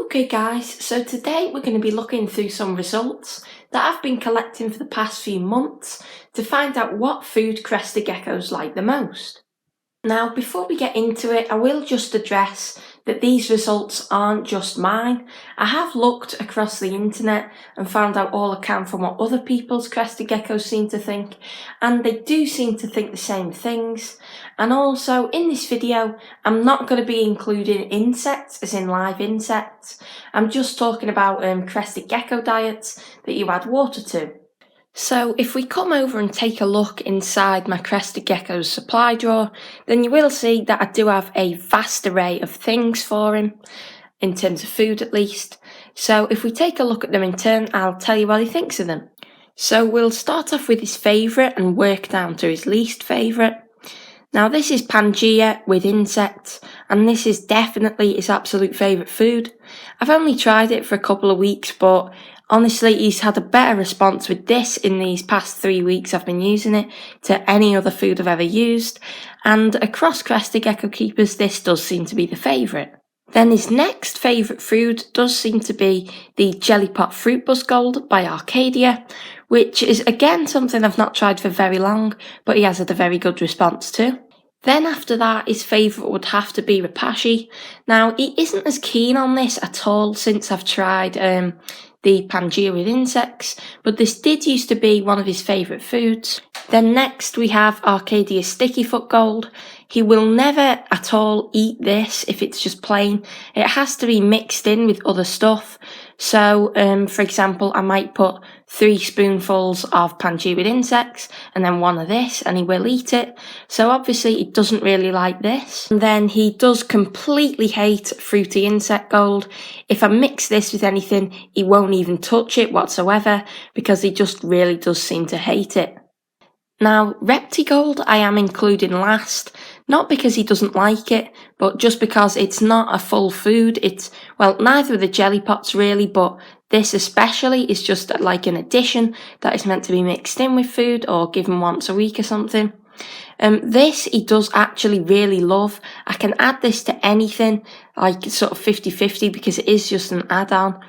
Okay guys, so today we're going to be looking through some results that I've been collecting for the past few months to find out what food crested geckos like the most. Now before we get into it, I will just address that these results aren't just mine. I have looked across the internet and found out all accounts from what other people's crested geckos seem to think, and they do seem to think the same things. And also in this video, I'm not going to be including insects as in live insects. I'm just talking about crested gecko diets that you add water to. So if we come over and take a look inside my Crested Gecko's supply drawer, then you will see that I do have a vast array of things for him, in terms of food at least. So if we take a look at them in turn, I'll tell you what he thinks of them. So we'll start off with his favourite and work down to his least favourite. Now this is Pangea with insects, and this is definitely his absolute favourite food. I've only tried it for a couple of weeks, but honestly he's had a better response with this in these past 3 weeks I've been using it to any other food I've ever used, and across Crested Gecko keepers this does seem to be the favourite. Then his next favourite food does seem to be the Jelly Pot Fruit Buzz Gold by Arcadia, which is again something I've not tried for very long, but he has had a very good response to. Then after that, his favourite would have to be Rapashi. Now, he isn't as keen on this at all since I've tried the Pangea with insects, but this did used to be one of his favourite foods. Then next we have Arcadia's Sticky Foot Gold. He will never at all eat this if it's just plain. It has to be mixed in with other stuff. So, for example, I might put 3 spoonfuls of Pangea with insects and then 1 of this, and he will eat it. So obviously he doesn't really like this. And then he does completely hate Fruity Insect Gold. If I mix this with anything, he won't even touch it whatsoever because he just really does seem to hate it. Now, Reptigold I am including last, not because he doesn't like it, but just because it's not a full food. It's, well, neither of the jelly pots really, but this especially is just like an addition that is meant to be mixed in with food or given once a week or something. This he does actually really love. I can add this to anything, like sort of 50-50 because it is just an add-on.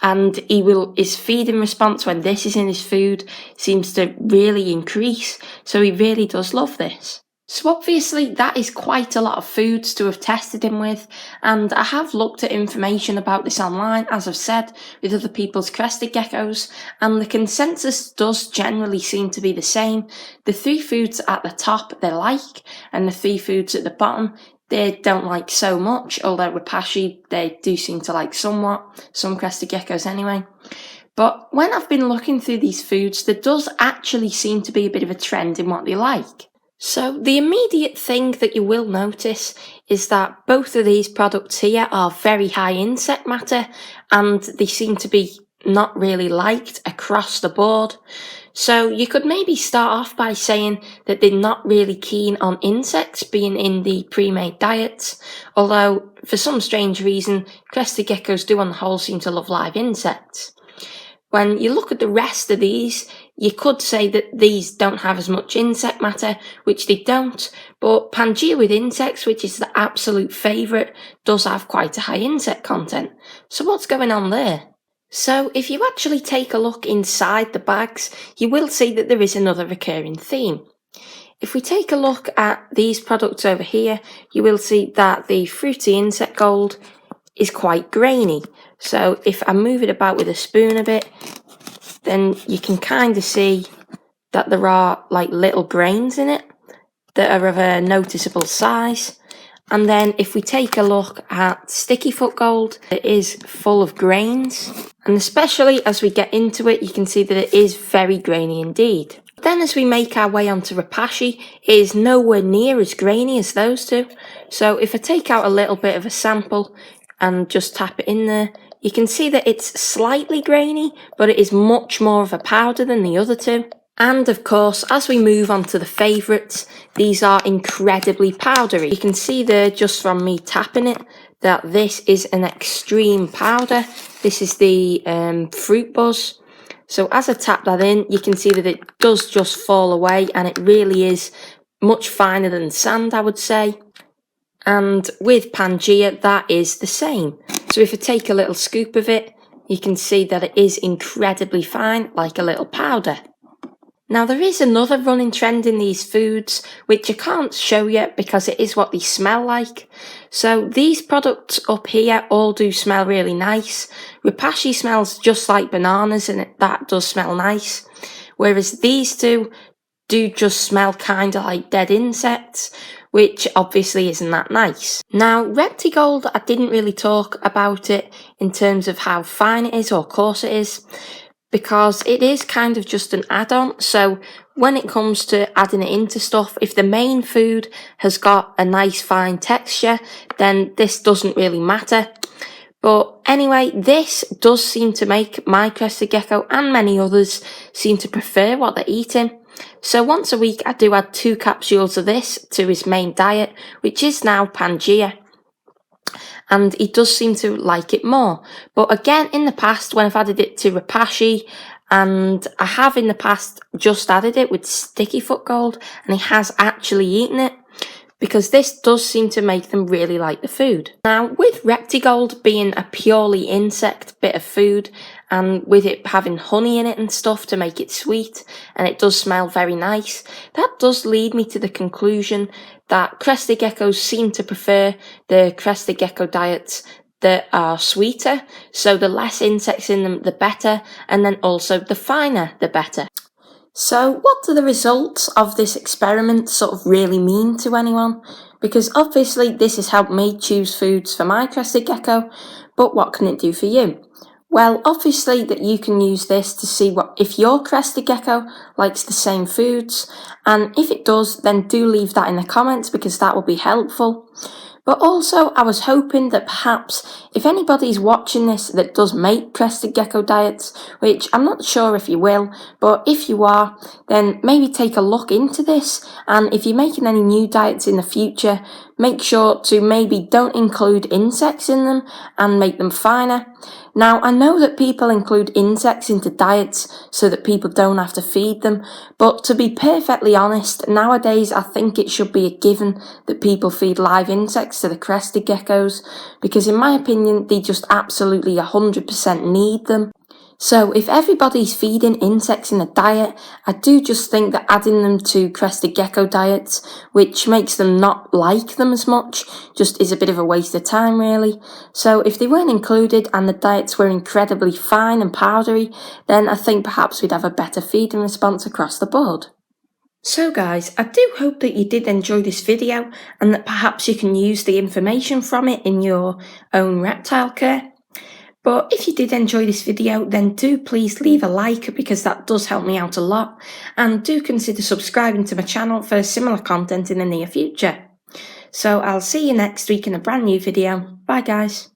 And his feeding response when this is in his food seems to really increase. So he really does love this. So obviously that is quite a lot of foods to have tested him with, and I have looked at information about this online, as I've said, with other people's crested geckos, and the consensus does generally seem to be the same. The 3 foods at the top they like, and the 3 foods at the bottom they don't like so much, although Rapashi they do seem to like somewhat, some crested geckos anyway. But when I've been looking through these foods, there does actually seem to be a bit of a trend in what they like. So the immediate thing that you will notice is that both of these products here are very high insect matter, and they seem to be not really liked across the board. So you could maybe start off by saying that they're not really keen on insects being in the pre-made diets, although for some strange reason crested geckos do on the whole seem to love live insects. When you look at the rest of these, you could say that these don't have as much insect matter, which they don't, but Pangea with insects, which is the absolute favourite, does have quite a high insect content. So what's going on there? So if you actually take a look inside the bags, you will see that there is another recurring theme. If we take a look at these products over here, you will see that the Fruity Insect Gold is quite grainy. So if I move it about with a spoon a bit, then you can kind of see that there are like little grains in it that are of a noticeable size. And then if we take a look at Sticky Foot Gold, it is full of grains. And especially as we get into it, you can see that it is very grainy indeed. Then as we make our way onto Rapashi, it is nowhere near as grainy as those two. So if I take out a little bit of a sample and just tap it in there, you can see that it's slightly grainy, but it is much more of a powder than the other two. And of course, as we move on to the favourites, these are incredibly powdery. You can see there, just from me tapping it, that this is an extreme powder. This is the Fruit Buzz. So as I tap that in, you can see that it does just fall away, and it really is much finer than sand, I would say. And with Pangea, that is the same. So if I take a little scoop of it, you can see that it is incredibly fine, like a little powder. Now there is another running trend in these foods, which I can't show you because it is what they smell like. So these products up here all do smell really nice. Ripashi smells just like bananas and that does smell nice. Whereas these two do just smell kind of like dead insects, which obviously isn't that nice. Now, Reptigold, I didn't really talk about it in terms of how fine it is or coarse it is, because it is kind of just an add-on. So when it comes to adding it into stuff, if the main food has got a nice fine texture, then this doesn't really matter. But anyway, this does seem to make my Crested Gecko and many others seem to prefer what they're eating. So once a week I do add 2 capsules of this to his main diet, which is now Pangea. And he does seem to like it more. But again, in the past, when I've added it to Ripashi, and I have in the past just added it with Sticky Foot Gold, and he has actually eaten it, because this does seem to make them really like the food. Now, with Reptigold being a purely insect bit of food, and with it having honey in it and stuff to make it sweet, and it does smell very nice, that does lead me to the conclusion that Crested Geckos seem to prefer the Crested Gecko diets that are sweeter, so the less insects in them the better, and then also the finer the better. So what do the results of this experiment sort of really mean to anyone? Because obviously this has helped me choose foods for my Crested Gecko, but what can it do for you? Well, obviously that you can use this to see if your Crested Gecko likes the same foods, and if it does, then do leave that in the comments because that will be helpful. But also, I was hoping that perhaps if anybody's watching this that does make Crested Gecko diets, which I'm not sure if you will, but if you are, then maybe take a look into this. And if you're making any new diets in the future, make sure to maybe don't include insects in them and make them finer. Now, I know that people include insects into diets so that people don't have to feed them, but to be perfectly honest, nowadays I think it should be a given that people feed live insects to the Crested Geckos, because in my opinion, they just absolutely 100% need them. So if everybody's feeding insects in a diet, I do just think that adding them to Crested Gecko diets, which makes them not like them as much, just is a bit of a waste of time really. So if they weren't included and the diets were incredibly fine and powdery, then I think perhaps we'd have a better feeding response across the board. So guys, I do hope that you did enjoy this video and that perhaps you can use the information from it in your own reptile care. But if you did enjoy this video, then do please leave a like because that does help me out a lot, and do consider subscribing to my channel for similar content in the near future. So I'll see you next week in a brand new video. Bye guys.